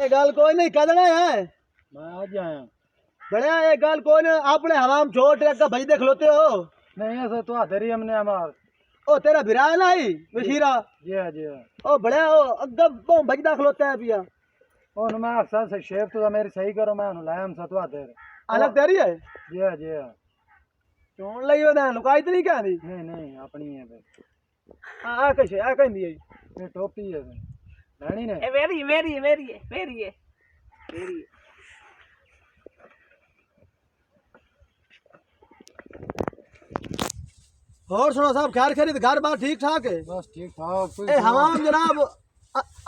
ये गल कोई नहीं कदना है। मैं आज आया। बढ़िया ये गल कोई नहीं अपने हवाम छोड़ ट्रक का भज देख लोते हो। नहीं ऐसा तो आधेरी हमने हमार। ओ तेरा भिरा है ना ही बशीरा। जी हाँ जी हाँ। ओ बढ़िया ओ अगब तो भज देख लोते है पिया। ओ मैं अक्सर से शेप तो मेरी सही करो मैं लाया हम सतवा दे। अलग तेरी है। जी हाँ जी हाँ। चोन लई होदा लुकाई तो नहीं क्या दी। नहीं नहीं अपनी है भाई। आ कैसे आ कहंदी है ये टोपी है भाई। रानी ने ए मेरी मेरी मेरी है मेरी है मेरी है। और सुनो साहब खैर खैरियत घर बार ठीक ठाक है। बस ठीक ठाक। ए हमाम जनाब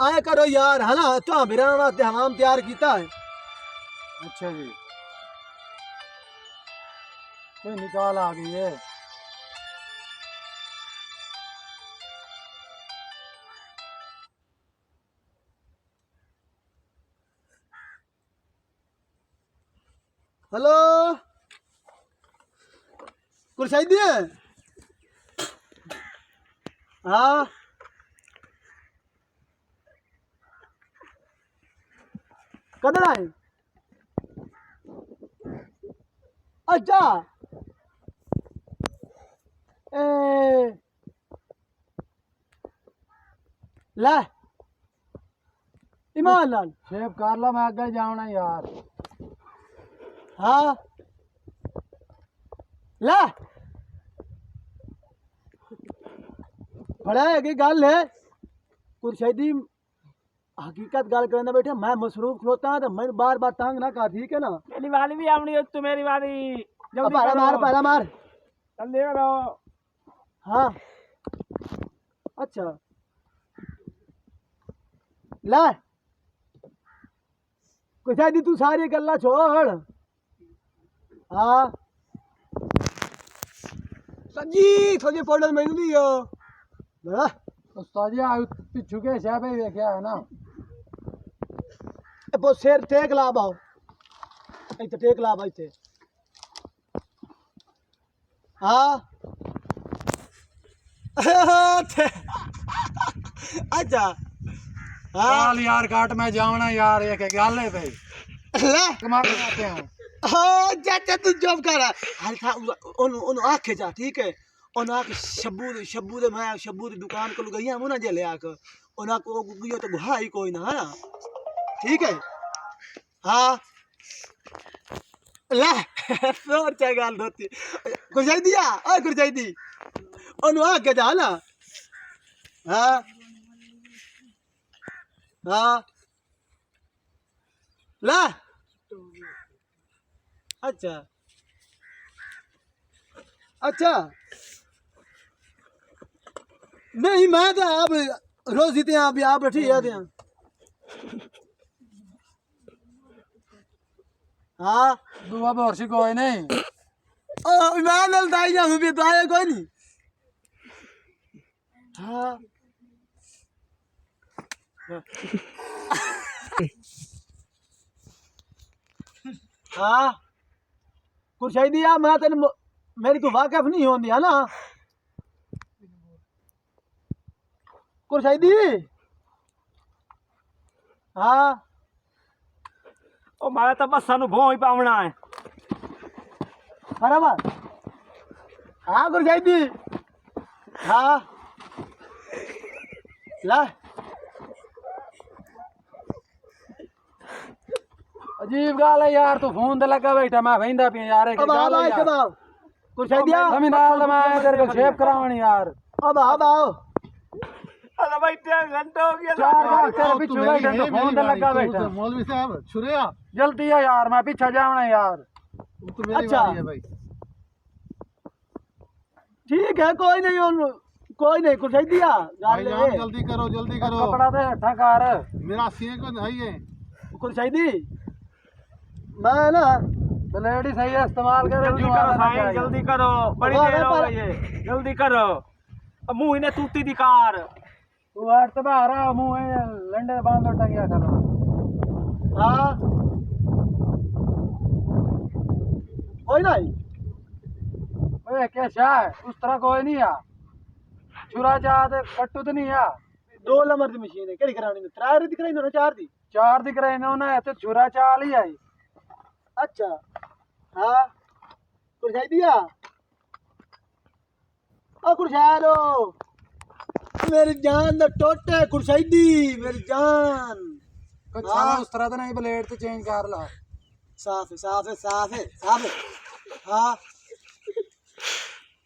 आए करो यार है ना तो भिरा वास्ते हमाम तैयार कीता है। अच्छा जी कोई निकाल आ गई है। हेलो कुर्सी दिए हाँ कदर आए। अच्छा ए ला ईमान लाल शेप कर ला मैं आगे जाना यार। हाँ ला बड़ा है कि गल है कुर्सी दी हकीकत गल करना बैठे मैं मसरूफ खलोता हाँ तो मैं बार बार तंग ना कर ठीक है ना। मेरी वाली भी आमनी हो तू मेरी वाली जल्दी पारा मार पारा मार जल्दी करो। हाँ अच्छा ला कुछ दी तू सारी गल्ला छोड़। हाँ सजी थोड़ी पाउडर मैंने दियो बड़ा उस्ताद जी पिछू के शेप है क्या है ना। वो शेर टेक ला बाओ इतने टेक ला बा इतने। हाँ अच्छा हाँ यार काट मैं जाना यार ये क्या गल है भाई। ले कमाल करते हैं। हाँ चाचा तू जॉब कर रहा हाल था उन आखे जा ठीक है उन आके शब्बू दे मैं शब्बू दी दुकान को गई हम ना जले आके उन को गयो तो गुहा ही कोई ना है ना ठीक है। हाँ ले और चाय गाल धोती कुछ आई दिया और कुछ आई दी उन आके जा ना। हाँ हाँ ला अच्छा अच्छा नहीं मैं तो आप रोज जीते आप बैठी जाते हैं। हाँ दुआ बोर्सी कोई नहीं। ओ मैं नल दाई जाऊं भी तो आया कोई नहीं। हाँ हाँ कुछ आई दिया मैं तेन मेरी को वाकिफ नहीं होती है ना कुछ आई दी। हाँ ओ मारा तो बस सानू भों ही पावना है। बराबर हाँ कुछ आई दी। हाँ ला अजीब गाल है यार तू फोन ते लगा बैठा मैं वेंदा पे यार एक अब आओ गाल है भाई यार। कब कुछ आई दिया हमें नाल तो मैं तेरे को शेप करावनी यार। अब आओ अरे भाई 3 घंटा हो गया। चार बार तेरे पीछे बैठा तो फोन ते लगा बैठा। मौलवी साहब छुरिया जल्दी है यार मैं पीछे जावना यार। तो मेरी अच्छा। बारी है भाई। ठीक है कोई नहीं कुछ आई दिया भाई गाल जान ले जल्दी करो कपड़ा दे हटा कर। मेरा सीए को नहीं है। कुछ आई दी मैं ना ब्लेड ही सही है इस्तेमाल कर। जल्दी करो साईं जल्दी करो बड़ी वाह, देर हो वाह, गई है जल्दी करो। अब मुंह इन्हें तूती दी कार तू आठ तो बाहर मुंह है लंडे बांध लो टंगिया करो। हाँ कोई नहीं ओए क्या शाह है उस तरह कोई नहीं आ छुरा चाह कट्टू तो नहीं आ। 2 नंबर की मशीन है केड़ी करानी है 3 री दिख रही ना 4 दी चार दिख रहे इन्होंने तो छुरा चाल ही आई। अच्छा हाँ कुर्साई दिया ओ कुर्सारो मेरी जान दा टोटे कुर्साई दी मेरी जान। कुछ साला उस तरह तो नहीं ब्लेड तो चेंज कर ला। साफ है साफ है साफ है साफ है हाँ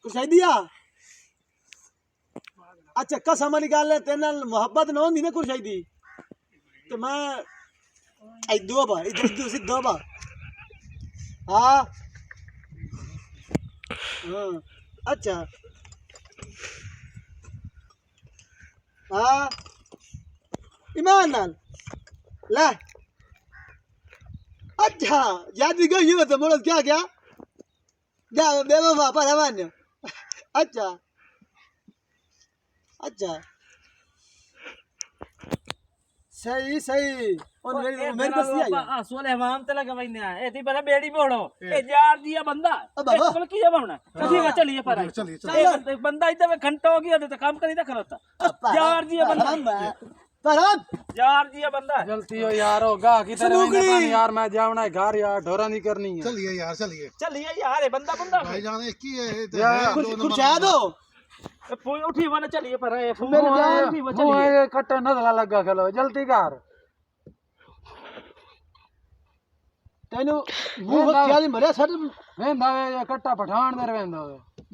कुर्साई दिया। अच्छा कसम वाली गल है तेरे नाल मोहब्बत ना होंदी ना कुर्साई दी तो मैं इधो बा इधो सिद्धो बा हाँ हाँ अच्छा हाँ ईमान नाल ले अच्छा याद भी गई है तो मोड़ क्या क्या जा बेवफा पर हमारे अच्छा अच्छा सही सही और मेरे को सी आई आंसू ले हमाम ते लगा वइने आ एती बड़ा बेड़ी मोड़ो ए यार दिया बंदा बाबा। कल की जब होना ठीक है चलिए पर आई चलिए बंदा इधर में घंटा हो गया तो काम कर ही रखा था यार दिया बंदा परम यार दिया बंदा जल्दी हो यार होगा की तरह यार मैं जावना है घर यार ढोरा नहीं करनी है। चलिए यार चलिए चलिए यार ये बंदा बंदा भाईजान एक ही है यार, कुछ है दो फूल उठी वाला चलिए पर ये फूल मेरे जान उठी वो चलिए कट्टा नजला लगा चलो जल्दी कर। तेनु मुंह क्या मरे सर वेंदा वे कट्टा पठान दर वेंदा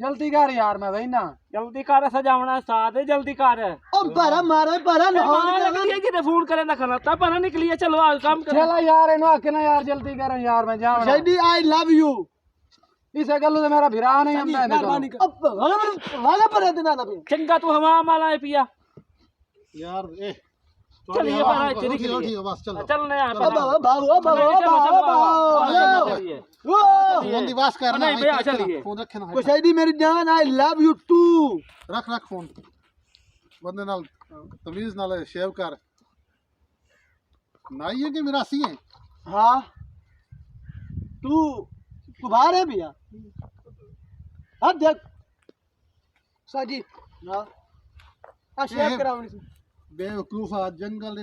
जल्दी कर यार मैं वही ना जल्दी कर सजावना साथ जल्दी कर ओ बरा मारे बरा मां लगती है कि फोन करे ना खलाता पर निकलिए चलो आ काम कर चला यार इनो आके ना यार जल्दी कर यार मैं जावना शेडी आई लव यू इसे गल्लू तो मेरा भिरा नहीं हमदा मेहरबानी कर अब वाला पर देना ना चंगा तू हवा माला है पिया यार ए चलिए पर चली ठीक है बस चलो चलने आ बाबा बाबू बाबू फोन दिवास करना नहीं भैया चलिए फोन रखे ना कुछ दी मेरी जान आई लव यू टू रख रख फोन बंदे नाल तमीज नाल शेव कर नाई है कि मिरासी है। हाँ तू बाहर है भैया हाँ देख साजी हाँ आ शेयर करावनी बेवकूफा जंगल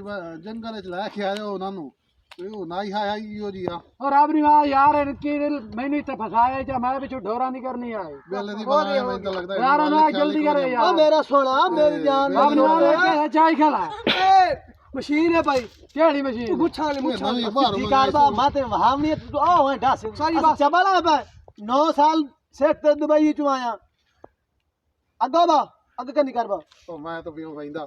च लैके आए हो नानू तो नाई हाय यो जी आ और अब नहीं आ यार इनकी मैंने इतना फसाया जा मैं भी ढोरा नहीं करनी आई बेले दी बनाया मैं तो लगदा है यार ना जल्दी करे ओ यार मेरा सोना मेरी जान अब ना लेके चाय खला मशीन है भाई केड़ी मशीन गुच्छा वाली मुच्छा नवी बाहर जी कारबा माते हावनी ओ है डास सारी बात चबला है 9 साल से दुबई चु आया अगो बा अग कनी करबा तो मैं तो पियो वैंदा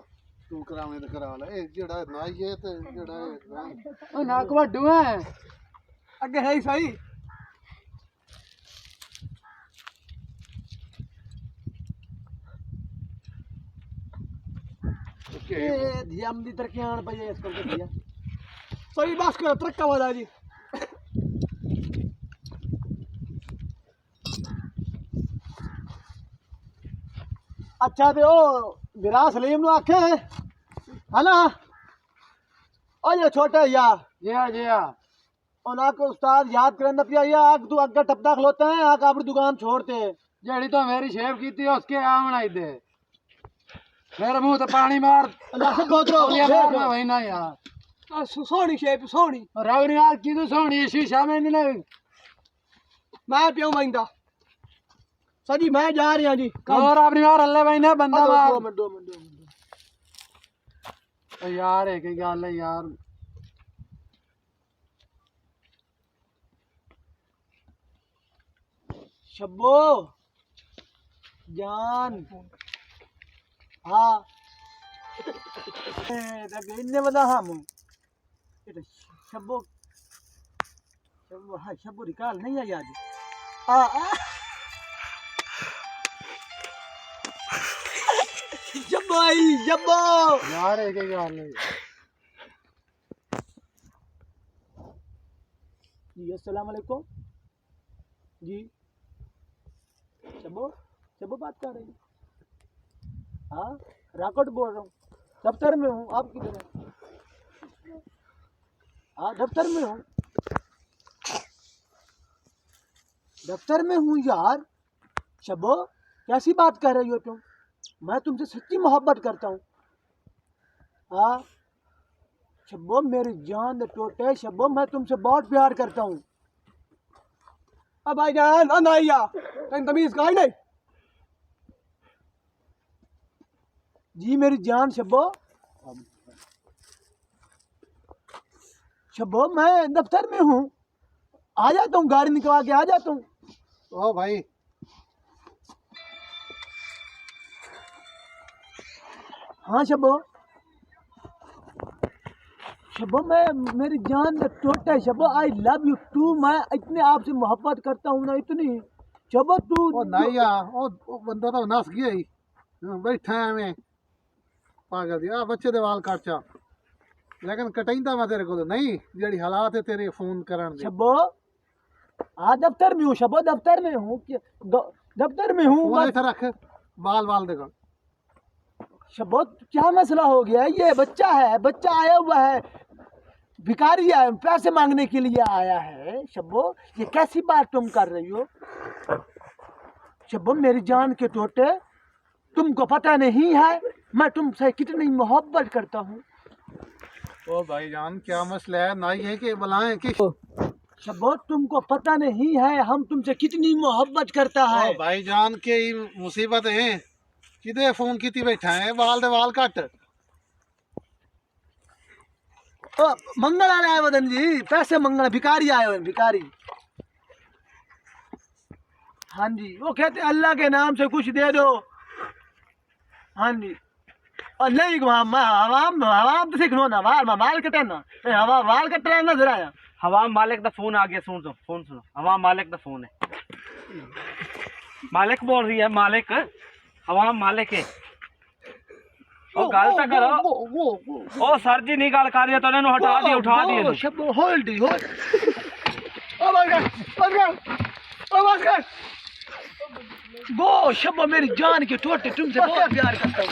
तू करावे ते करा ले ए जेड़ा नाई है ते जेड़ा ओ नाक वड्डू है अगे है ही सही ए धियाम दी तरक्यान पई इस करके दिया सही बस कर तरक्का वाला जी अच्छा ते ओ विरा सलीम नु आखे है ना ओ ये छोटे यार जी हां उन्हें को उस्ताद याद करन पिया या आग तू अग्गा टपदा खलोता है आग अपनी दुकान छोड़ते जेड़ी तो मेरी शेव की थी उसके आवणाई दे मेरे मुंह तो पानी मार अल्लाह से गोतरो मैं वही ना यार सोनी शेप सोनी रावनी यार की तो सोनी शीशा में नहीं मैं पियो महिंदा सजी मैं जा रहा जी और अपनी यार अल्लाह भाई ने बंदा मार 2 मिनट यार एक ही गल है यार शब्बो जान हाँ इन्ने बदा हम शब्बो शब्बो हाँ शब्बो रिकाल नहीं है याद जब्बो आई जब्बो यार एक ही गल है जी अस्सलाम वालेकुम जी शब्बो शब्बो बात कर रही हाँ राकोट बोल रहा हूँ दफ्तर में हूँ आप किधर हैं हाँ दफ्तर में हूँ दफ्तर में हूँ यार शब्बो कैसी बात कर रही हो तुम मैं तुमसे सच्ची मोहब्बत करता हूँ हाँ शब्बो मेरी जान दे टोटे, शब्बो मैं तुमसे बहुत प्यार करता हूँ। अब भाईजान अनाइया कहीं तमीज का ही नहीं। जी मेरी जान शब्बो, शब्बो मैं दफ्तर में हूँ, आ जाता हूँ, गाड़ी निकलवा के आ जाता हूँ। ओ भाई हाँ शब्बो, शब्बो मैं मेरी जान दे टोटे, Shabbo I love you to, मैं इतने आपसे मोहब्बत करता हूँ ना इतनी। शब्बो तू ओ नाइया ओ बंदा तो नस गया ही बैठा है मैं पागल दिया बच्चे दे वाल काट चा लेकिन कटाइंदा मैं तेरे को तो नहीं जेड़ी हालात है तेरे फोन करन दे शब्बो हाँ दफ्तर में हूँ शब्बो, दफ्तर में हूँ, दफ्तर में हूँ। फोन ऐसा रख बाल बाल देखो शब्बो क्या मसला हो गया है? ये बच्चा है, बच्चा आया हुआ है, भिखारी है, पैसे मांगने के लिए आया है। शब्बो ये कैसी बात तुम कर रही हो? शब्बो मेरी जान के टोटे, तुमको पता नहीं है मैं तुमसे कितनी मोहब्बत करता हूँ। ओ भाईजान क्या मसला है नाई है कि बुलाएं कि शब्बो तुमको पता नहीं है हम तुमसे कितनी मोहब्बत करता है। ओ भाईजान के ही मुसीबत है किदे फोन की बैठा है वाल दे वाल कट ओ मंगल आ रहा है वदन जी, पैसे मंगल, भिखारी आए हुए हैं, भिखारी। हाँ जी वो कहते अल्लाह के नाम से कुछ दे दो। हाँ जी और नहीं हवाम तो सीखनो ना, वाल कटे ना, हवा वाल कट रहा है ना जरा। हवा मालिक का फोन आ गया, सुन सुन फोन सुनो, हवा मालिक का फोन है, मालिक बोल रही है, मालिक हवा मालिक है। ओ गल तो करो। ओ सर जी नहीं गल कर रही तो इन्होंने हटा दिए, उठा दिए। शब्बो होल्ड ओ बस गो शब्बो मेरी जान के टोटे तुमसे बहुत प्यार करता हूँ।